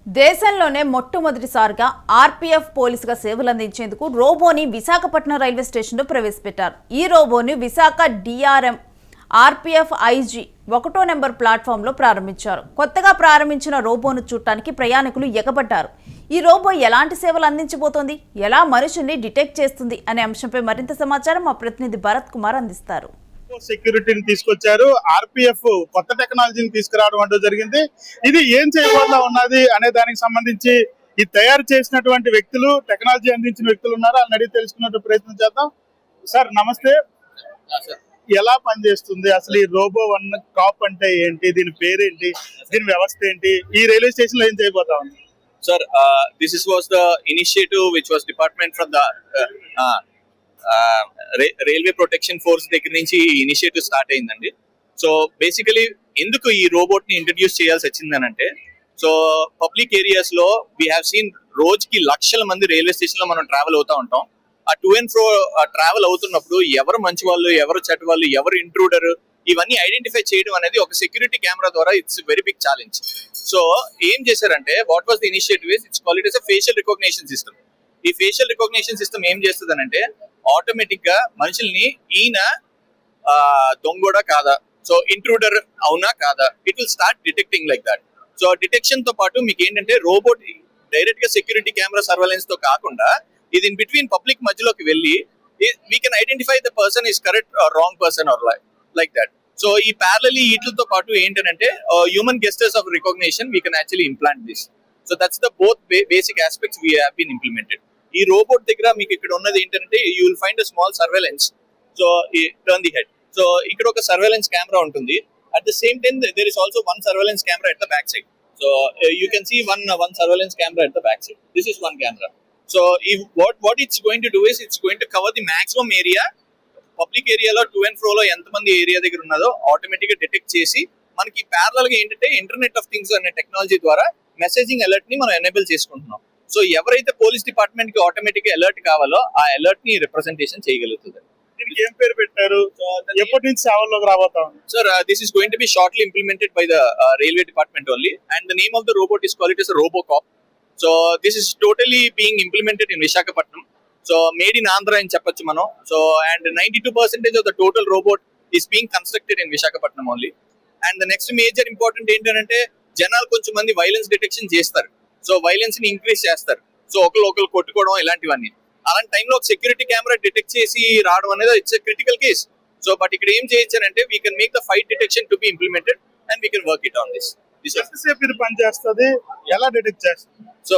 దేశంలోనే మొట్టమొదటిసారిగా RPF పోలీసుగా సేవలందించేందుకు రోబోని Visakhapatnam railway స్టేషన్లో ప్రవేశపెట్టారు. ఈ రోబోని విశాఖ డిఆర్ఎం ఆర్పీఎఫ్ ఐజీ 1వ నెంబర్ ప్లాట్ఫామ్లో ప్రారంభించారు. కొత్తగా ప్రారంభించిన రోబోను చూడటానికి ప్రయాణికులు ఎగబడ్డారు. ఈ రోబో ఎలాంటి సేవలు అందించబోతోంది, ఎలా మనుషుల్ని డిటెక్ట్ చేస్తుంది అనే అంశంపై మరింత సమాచారం మా ప్రతినిధి భరత్ కుమార్ అందిస్తారు. సెక్యూరిటీని తీసుకొచ్చారు. ఆర్పీఎఫ్ కొత్త టెక్నాలజీని తీసుకురావడం అంటూ జరిగింది. ఇది ఏం చేయబోతా ఉన్నది అనే దానికి సంబంధించి ఇది తయారు చేసినటువంటి వ్యక్తులు, టెక్నాలజీ అందించిన వ్యక్తులు ఉన్నారు. వాళ్ళని అడిగి తెలుసుకునే ప్రయత్నం చేద్దాం. సార్ నమస్తే, ఎలా పనిచేస్తుంది అసలు ఈ రోబో వన్ కాప్ అంటే ఏంటి, దీని పేరేంటి, దీని వ్యవస్థ ఏంటి, ఈ రైల్వే స్టేషన్ లో ఏం చేయబోతా ఉంది? Sir, this was the initiative which was department from the railway protection force దగ్గర నుంచి ఈ ఇనిషియేటివ్ స్టార్ట్ అయిందండి. సో బేసికలీ ఎందుకు ఈ రోబోట్ ని ఇంట్రడ్యూస్ చేయాల్సి వచ్చిందని అంటే, సో పబ్లిక్ ఏరియాస్ లో వీ హ్యావ్ సీన్ రోజుకి లక్షల మంది రైల్వే స్టేషన్ లో మనం ట్రావెల్ అవుతా ఉంటాం. ఆ టు అండ్ ఫ్రో ట్రావెల్ అవుతున్నప్పుడు ఎవరు మంచి వాళ్ళు, ఎవరు చెడ్డ వాళ్ళు, ఎవరు ఇంట్రూడర్, ఇవన్నీ ఐడెంటిఫై చేయడం అనేది ఒక సెక్యూరిటీ కెమెరా ద్వారా it's very big challenge. So ఏం చేశారంటే, what was the initiative it's called it as a facial recognition system. ఈ ఫేషియల్ రికగ్నిషన్ సిస్టమ్ ఏం చేస్తుంది అంటే, ఆటోమేటిక్ గా మనుషుల్ని ఈయన దొంగోడా కాదా, సో ఇంట్రూడర్ అవునా కాదా, it will start detecting like that. So detection తో పాటు మీకు ఏంటంటే, రోబోట్ డైరెక్ట్ గా సెక్యూరిటీ కెమెరా సర్వేలెన్స్ తో కాకుండా ఇది ఇన్ బిట్వీన్ పబ్లిక్ మధ్యలోకి వెళ్ళి we can identify the person is correct or wrong person or like that. So ఈ ప్యారలీ వీటితో పాటు ఏంటంటే, human gestures of recognition we can actually implant this. So that's the both basic aspects we have been implemented. ఈ robot దగ్గర మీకు ఇక్కడ ఉన్నది ఏంటంటే, you will find a small surveillance. So turn the head. So ఇక్కడ ఒక surveillance camera ఉంటుంది. At the same time there is also one surveillance camera at the back side. So you can see one surveillance camera at the back side. This is one camera. So what it's going to do is it's going to cover the maximum area. Public ఏరియాలో to and fro లో ఎంతమంది area దగ్గర ఉన్నదో automatic గా detect చేసి మనకి parallel గా ఏంటంటే, ఇంటర్నెట్ ఆఫ్ థింగ్స్ అనే టెక్నాలజీ ద్వారా మెసేజింగ్ అలర్ట్ ని మనం ఎనేబుల్ చేసుకుంటున్నాం. సో ఎవరైతే పోలీస్ డిపార్ట్మెంట్ కి ఆటోమేటిక్ గా అలర్ట్ కావాలో ఆ అలర్ట్ ని రిప్రజెంటేషన్ చేయగలుగుతుంది. దీనికి ఏం పేరు పెట్టారు, ఎప్పటి నుంచి సేవల్లోకి రాబోతా ఉంది? Sir, this is going to be shortly implemented by the railway department only, and the name of the robot is called it as a RoboCop. So this is totally being implemented in Visakhapatnam. So made in Andhra అని చెప్పొచ్చు మనం. So and 92% of the total robot is being constructed in Visakhapatnam only. And the next major important ఏంటంటే, జనాలు కొంచెం మంది violence detection చేస్తారు. So violence ని increase చేస్తారు. సో ఒకరు కొట్టుకోవడం ఇలాంటివన్నీ. అలాంటి టైంలో ఒక సెక్యూరిటీ కెమెరా డిటెక్ట్ చేసి రావడం అనేది it's critical case. So but ఇక్కడ ఏం చేయొచ్చారంటే, we can make the fight detection to be implemented and we can work it on this. ఎంతసేపు ఇది పని చేస్తుంది, ఎలా డిటెక్ట్ చేస్తుంది? సో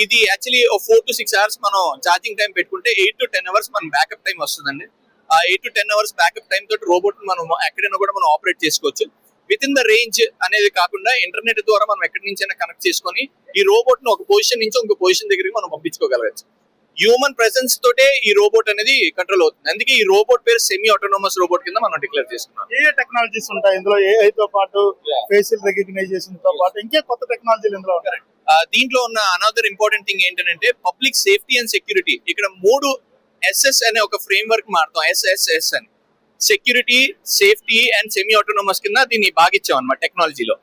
ఇది యాక్చువల్లీ 4 to 6 hours మనం ఛార్జింగ్ టైం పెట్టుకుంటే 8 to 10 hours మన బ్యాకప్ టైం వస్తుందండి. ఆ 8 to 10 hours బ్యాకప్ టైం తోటి రోబోట్ మనం ఎక్కడైనా కూడా మనం ఆపరేట్ చేసుకోవచ్చు. విత్ ఇన్ ద రేంజ్ అనేది కాకుండా ఇంటర్నెట్ ద్వారా మనం ఎక్కడి నుంచైనా కనెక్ట్ చేసుకొని ఈ రోబోట్ ను ఒక పొజిషన్ నుంచి ఇంకో పొజిషన్ దగ్గరికి మనం పంపించుకోగలగచ్చు. హ్యూమన్ ప్రెసెన్స్ తోటే ఈ రోబోట్ అనేది కంట్రోల్ అవుతుంది. అందుకే ఈ రోబోట్ పేరు సెమీ ఆటోనమస్ రోబోట్ కింద మనం డిక్లేర్ చేసుకున్నాం. ఏ టెక్నాలజీస్ ఉంటాయి ఇందులో? AI తో పాటు ఫేషియల్ రికగ్నిషన్ తో పాటు ఇంకే కొత్త టెక్నాలజీలు ఇందులో ఉంటాయి. దీంట్లో ఉన్న అనదర్ ఇంపార్టెంట్ థింగ్ ఏంటంటే, పబ్లిక్ సేఫ్టీ అండ్ సెక్యూరిటీ. ఇక్కడ 3 SS అనే ఒక ఫ్రేమ్ వర్క్ మారుతాం. SSS అని security, safety and semi autonomous కింద దీన్ని భాగించాం అన్నమాట టెక్నాలజీలో.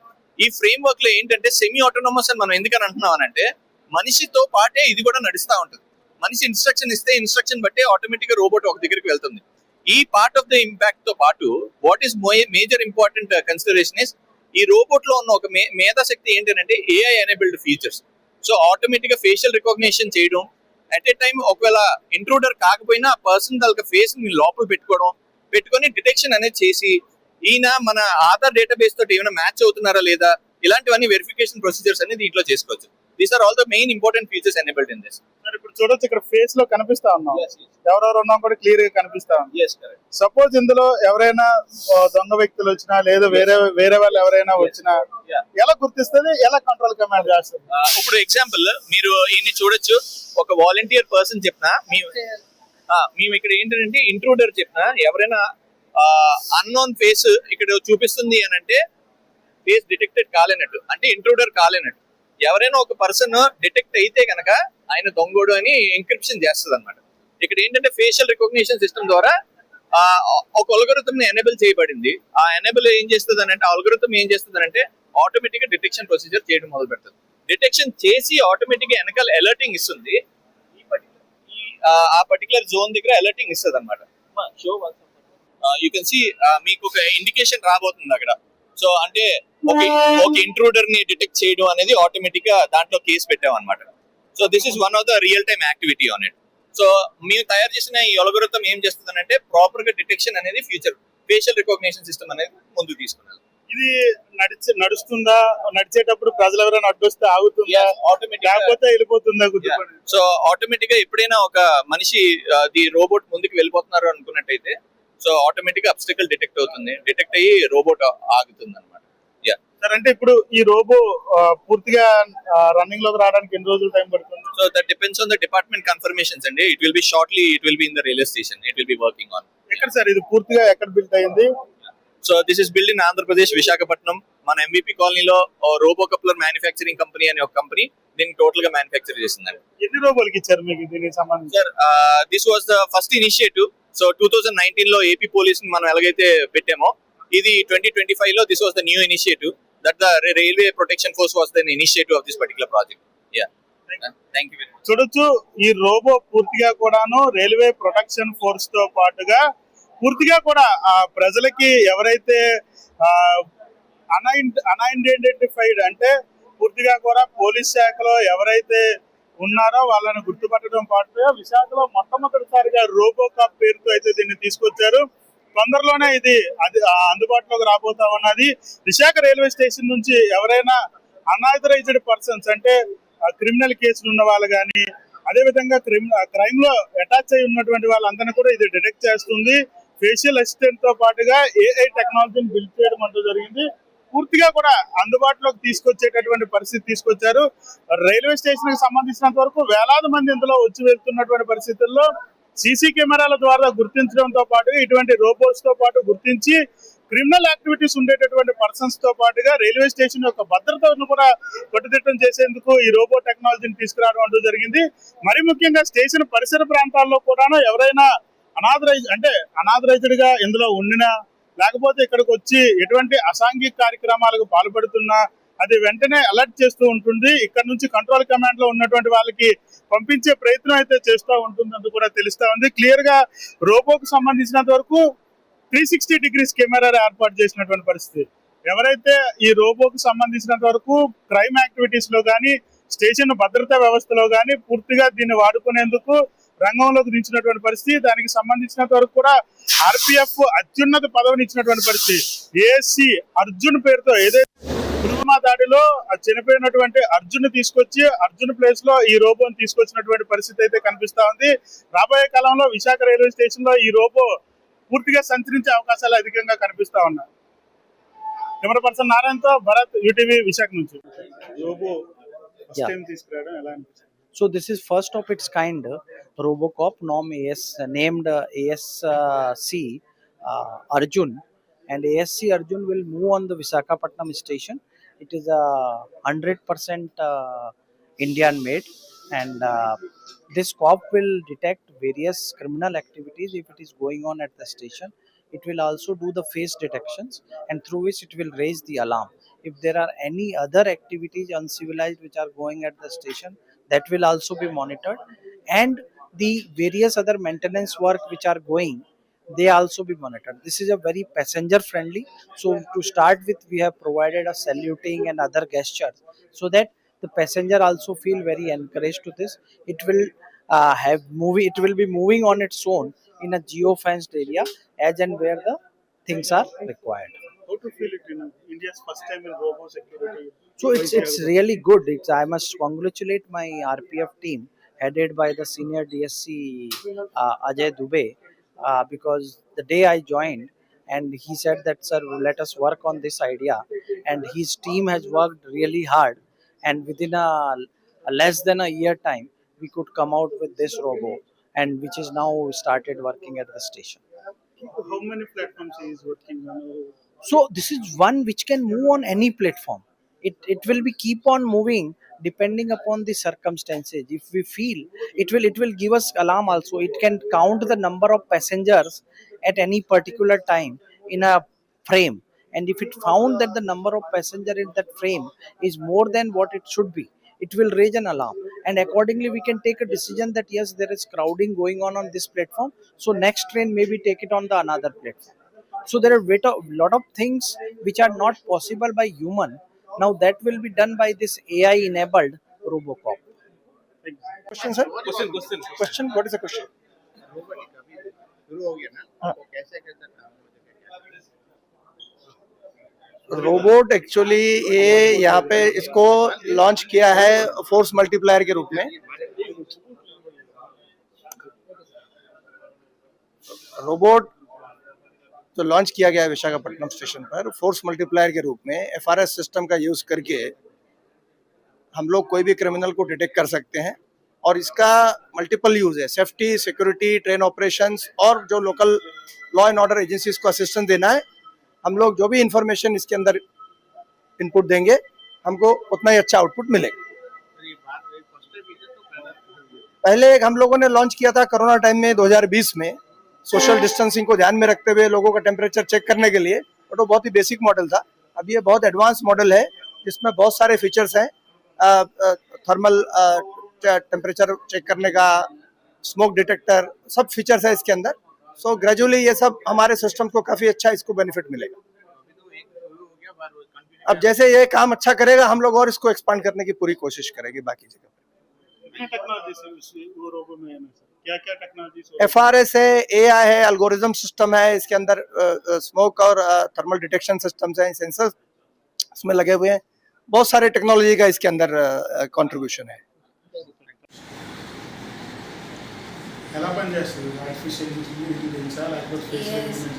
ఈ ఫ్రేమ్ వర్క్ లో ఏంటంటే, సెమీ ఆటోనమస్ అని మనం ఎందుకని అంటున్నాం అంటే, మనిషితో పాటే ఇది కూడా నడుస్తూ ఉంటుంది. మనిషి ఇన్స్ట్రక్షన్ ఇస్తే ఇన్స్ట్రక్షన్ బట్టే ఆటోమేటిక్ గా రోబోట్ ఒక దగ్గరికి వెళ్తుంది. ఈ పార్ట్ ఆఫ్ ద ఇంపాక్ట్ తో పాటు what is major important consideration is, ఈ రోబోట్ లో ఉన్న ఒక మేధాశక్తి ఏంటంటే AI enabled features. So automatic గా ఫేషియల్ రికగ్నిషన్ చేయడం, అట్ ఏ టైం ఒకవేళ ఇంట్రూడర్ కాకపోయినా ఆ పర్సన్ వాళ్ళ ఫేస్ ని లోపల పెట్టుకొని డిటెక్షన్ అనేది చేసి, ఈయన మన ఆధార్ డేటాబేస్ తోటి ఏమైనా మ్యాచ్ అవుతున్నారా లేదా, ఇలాంటివన్నీ వెరిఫికేషన్ ప్రొసీజర్స్ అనేది దీంట్లో చేసుకోవచ్చు. These are all the main important features enabled in this. ఇప్పుడు చూడొచ్చు, ఇక్కడ ఫేస్ లో కనిపిస్తా ఉన్నాం, ఎవరెవరు ఉన్నాం కూడా క్లియర్ గా కనిపిస్తా ఉంది. సపోజ్ ఇందులో ఎవరైనా దొంగ వ్యక్తులు వచ్చినా లేదా వేరే వాళ్ళు ఎవరైనా వచ్చినా ఎలా గుర్తిస్తుంది, ఎలా కంట్రోల్ కమాండ్ చేస్తుంది? ఇప్పుడు ఎగ్జాంపుల్ మీరు ఈయన్ని చూడొచ్చు, ఒక వాలంటీర్ పర్సన్ చెప్పినా మేము ఇక్కడ ఏంటంటే, ఇంట్రూడర్ చెప్పినా ఎవరైనా అన్నోన్ ఫేస్ ఇక్కడ చూపిస్తుంది అని అంటే ఫేస్ డిటెక్టెడ్ కాలేనట్టు, అంటే ఇంట్రూడర్ కాలేనట్టు. ఎవరైనా ఒక పర్సన్ డిటెక్ట్ అయితే కనుక ఆయన దొంగోడు అని ఎన్క్రిప్షన్ చేస్తుంది అనమాట. ఇక్కడ ఏంటంటే, ఫేషియల్ రికగ్నిషన్ సిస్టమ్ ద్వారా ఒక అల్గోరిథం ఎనేబుల్ చేయబడింది. ఆ ఎనేబుల్ ఏం చేస్తుంది అంటే, అల్గోరిథం ఏం చేస్తుంది అంటే ఆటోమేటిక్ గా డిటెక్షన్ ప్రొసీజర్ చేయడం మొదలు పెడుతుంది. డిటెక్షన్ చేసి ఆటోమేటిక్ గా వెనకాల అలర్టింగ్ ఇస్తుంది. ఆ పర్టికులర్ జోన్ దగ్గర అలర్టింగ్ ఇస్తుంది అనమాట. యూ కెన్ సి మీకు ఒక ఇండికేషన్ రాబోతుంది అక్కడ. సో అంటే ఒక ఇంట్రూడర్ ని డిటెక్ట్ చేయడం అనేది ఆటోమేటిక్ గా దాంట్లో కేసు పెట్టాం అనమాట. So this is one of the real time activity on it. So మేము తయారు చేసిన ఈ అల్గోరిథం ఏం చేస్తుందంటే ప్రాపర్ గా డిటెక్షన్ అనేది ఫ్యూచర్ ఫేషియల్ రికగ్నిషన్ సిస్టమ్ అనేది ముందుకు తీసుకున్నది. ఇది నడుస్తుందా, నడిచేటప్పుడు ప్రజలు ఎవరైనా అడ్డొస్తే ఆగుతుందా, ఆటోమేటిక్ లేకపోతే వెళ్ళిపోతుందా గుర్తుపడి? సో ఆటోమేటిక్ గా ఎప్పుడైనా ఒక మనిషి ది రోబోట్ ముందుకు వెళ్ళిపోతున్నారు అనుకున్నట్టయితే సో ఆటోమేటిక్ గా అబ్స్టికల్ డిటెక్ట్ అవుతుంది, డిటెక్ట్ అయ్యి రోబోట్ ఆగుతుంది అనమాట. సార్ అంటే ఇప్పుడు ఈ రోబో పూర్తిగా రన్నింగ్ లోకి రావడానికి ఎన్ని రోజులు టైం పడుతుంది? So that depends on the department confirmations అండి. It will be shortly, it will be in the railway station, it will be working on. ఎక్కడ సార్ ఇది పూర్తిగా ఎక్కడ బిల్డ్ అయింది? So this is build in Andhra Pradesh, Visakhapatnam. మన ఎంవిపి కాలనీలో robo coupler manufacturing company అనే ఒక కంపెనీ దీన్ని టోటల్ గా మ్యానుఫ్యాక్చర్ చేసిందండి. ఎన్ని రోబోలకి ఇచ్చారు మీకు దీనికి సంబంధించి? Sir this was the first initiative. So 2019 లో ఏపీ పోలీస్ మనం ఎలాగైతే పెట్టామో ఇది 2025 లో this was the new initiative that the railway protection force was the initiative of this particular project. Yeah, thank you very much. చూడొచ్చు, ఈ robo పూర్తిగా కూడాను రైల్వే ప్రొటెక్షన్ ఫోర్స్ తో పాటుగా పూర్తిగా కూడా ప్రజలకి ఎవరైతే అన్ఐడెంటిఫైడ్ అంటే పూర్తిగా కూడా పోలీస్ శాఖలో ఎవరైతే ఉన్నారో వాళ్ళని గుర్తుపట్టడం పాటుగా విశాఖలో మొట్టమొదటిసారిగా రోబోకాప్ పేరుతో అయితే దీన్ని తీసుకొచ్చారు. తొందరలోనే ఇది అందుబాటులోకి రాబోతా ఉన్నది. విశాఖ రైల్వే స్టేషన్ నుంచి ఎవరైనా అన్ఆథరైజ్డ్ పర్సన్స్ అంటే క్రిమినల్ కేసులు ఉన్న వాళ్ళు కానీ అదేవిధంగా క్రైమ్ లో అటాచ్ అయి ఉన్నటువంటి వాళ్ళందరినీ కూడా ఇది డిటెక్ట్ చేస్తుంది. ఫేషియల్ అసిస్టెంట్ తో పాటుగా ఏఐ టెక్నాలజీని బిల్డ్ చేయడం అంటూ జరిగింది. పూర్తిగా కూడా అందుబాటులోకి తీసుకొచ్చేటటువంటి పరిస్థితి తీసుకొచ్చారు. రైల్వే స్టేషన్ కి సంబంధించినంత వరకు వేలాది మంది ఇందులో వచ్చి వెళ్తున్నటువంటి పరిస్థితుల్లో సీసీ కెమెరాల ద్వారా గుర్తించడంతో పాటుగా ఇటువంటి రోబోట్స్ తో పాటు గుర్తించి క్రిమినల్ యాక్టివిటీస్ ఉండేటటువంటి పర్సన్స్ తో పాటుగా రైల్వే స్టేషన్ యొక్క భద్రతను కూడా కట్టుదిట్టం చేసేందుకు ఈ రోబో టెక్నాలజీని తీసుకురావడం అంటూ జరిగింది. మరి ముఖ్యంగా స్టేషన్ పరిసర ప్రాంతాల్లో కూడా ఎవరైనా అనాథరైజ్డ్ గా ఇందులో ఉండినా లేకపోతే ఇక్కడికి వచ్చి ఎటువంటి అసాంఘిక కార్యక్రమాలకు పాల్పడుతున్నా అది వెంటనే అలర్ట్ చేస్తూ ఉంటుంది. ఇక్కడ నుంచి కంట్రోల్ కమాండ్ లో ఉన్నటువంటి వాళ్ళకి పంపించే ప్రయత్నం అయితే చేస్తూ ఉంటుంది అంటూ కూడా తెలుస్తా ఉంది. క్లియర్ గా రోబోకు సంబంధించినంత వరకు 360 degrees కెమెరా ఏర్పాటు చేసినటువంటి పరిస్థితి. ఎవరైతే ఈ రోబోకు సంబంధించినంత వరకు క్రైమ్ యాక్టివిటీస్ లో కానీ స్టేషన్ భద్రతా వ్యవస్థలో కానీ పూర్తిగా దీన్ని వాడుకునేందుకు రంగంలోకి దించినటువంటి పరిస్థితి. దానికి సంబంధించినంత వరకు కూడా ఆర్పిఎఫ్ అత్యున్నత పదవిని ఇచ్చినటువంటి పరిస్థితి. ఏఎస్సి అర్జున్ పేరుతో ఏదైతే పుల్వామా దాడిలో చనిపోయినటువంటి అర్జున్ తీసుకొచ్చి అర్జున్ ప్లేస్ లో ఈ రోబోని తీసుకొచ్చినటువంటి పరిస్థితి అయితే కనిపిస్తా ఉంది. రాబోయే కాలంలో విశాఖ రైల్వే స్టేషన్ లో ఈ రోబో పూర్తిగా సంచరించే అవకాశాలు అధికంగా కనిపిస్తా ఉన్నాయి. కెమెరా పర్సన్ నారాయణతో భరత్, యూటీవీ విశాఖ నుంచి. రోబో ఫస్ట్ టైం తీసుకురావడం ఎలా అనిపిస్తుంది? So this is first of its kind Robocop named ASC Arjun, and ASC Arjun will move on the Visakhapatnam station. It is a 100% Indian made, and this cop will detect various criminal activities if it is going on at the station. It will also do the face detections, and through which it will raise the alarm. If there are any other activities uncivilized which are going at the station, that will also be monitored, and the various other maintenance work which are going, they also be monitored. This is a very passenger friendly. So to start with, we have provided a saluting and other gestures so that the passenger also feel very encouraged to this. It will it will be moving on its own in a geo-fenced area as and where the things are required. How to feel it in India's first time in robo security? So it's really good. I must congratulate my RPF team headed by the senior DSC Ajay Dubey, because the day I joined and he said that, sir, let us work on this idea, and his team has worked really hard, and within a less than a year time we could come out with this robo, and which is now started working at the station. How many platforms he is working on? So this is one which can move on any platform. It will be keep on moving depending upon the circumstances. If we feel it will give us alarm also. It can count the number of passengers at any particular time in a frame, and if it found that the number of passenger in that frame is more than what it should be, it will raise an alarm, and accordingly we can take a decision that yes, there is crowding going on this platform, so next train maybe take it on the another platform. So there are lot of things which are not possible by human. Now that will be done by this AI enabled Robocop. Question, sir? Question. What is the question? Robot actually ये यहाँ पे इसको launch किया है force multiplier के रूप में. Robot जो लॉन्च किया गया है विशाखापट्टनम स्टेशन पर फोर्स मल्टीप्लायर के रूप में FRS सिस्टम का यूज करके हम लोग कोई भी क्रिमिनल को डिटेक्ट कर सकते हैं. और इसका मल्टीपल यूज है, सेफ्टी, सिक्योरिटी, ट्रेन ऑपरेशंस और जो local law and order agencies को असिस्टेंस देना है. हम लोग जो भी इंफॉर्मेशन इसके अंदर इनपुट देंगे हमको उतना ही अच्छा आउटपुट मिलेगा. पहले एक हम लोगों ने लॉन्च किया था कोरोना टाइम में 2020 में, सोशल डिस्टेंसिंग को ध्यान में रखते हुए लोगों का टेम्परेचर चेक करने के लिए, बट वो बहुत ही बेसिक मॉडल था. अब ये बहुत एडवांस मॉडल है जिसमें बहुत सारे फीचर्स हैं, थर्मल टेम्परेचर चेक करने का, स्मोक डिटेक्टर, सब फीचर्स है इसके अंदर. सो ग्रेजुअली ये सब हमारे सिस्टम को काफी अच्छा इसको बेनिफिट मिलेगा. अब जैसे ये काम अच्छा करेगा हम लोग और इसको एक्सपांड करने की पूरी कोशिश करेंगे बाकी जगह. क्या टेक्नोलॉजी? FRS है, AI है, अल्गोरिज्म सिस्टम है, इसके अंदर स्मोक और थर्मल डिटेक्शन सिस्टम्स हैं, सेंसर इसमें लगे हुए हैं. बहुत सारे टेक्नोलॉजी का इसके अंदर कंट्रीब्यूशन है. ఎలా పనిచేస్తుంది ఆర్టిఫిషియల్ ఇంటెలిజెన్స్ లేకపోతే ఫేస్ రికగ్నిషన్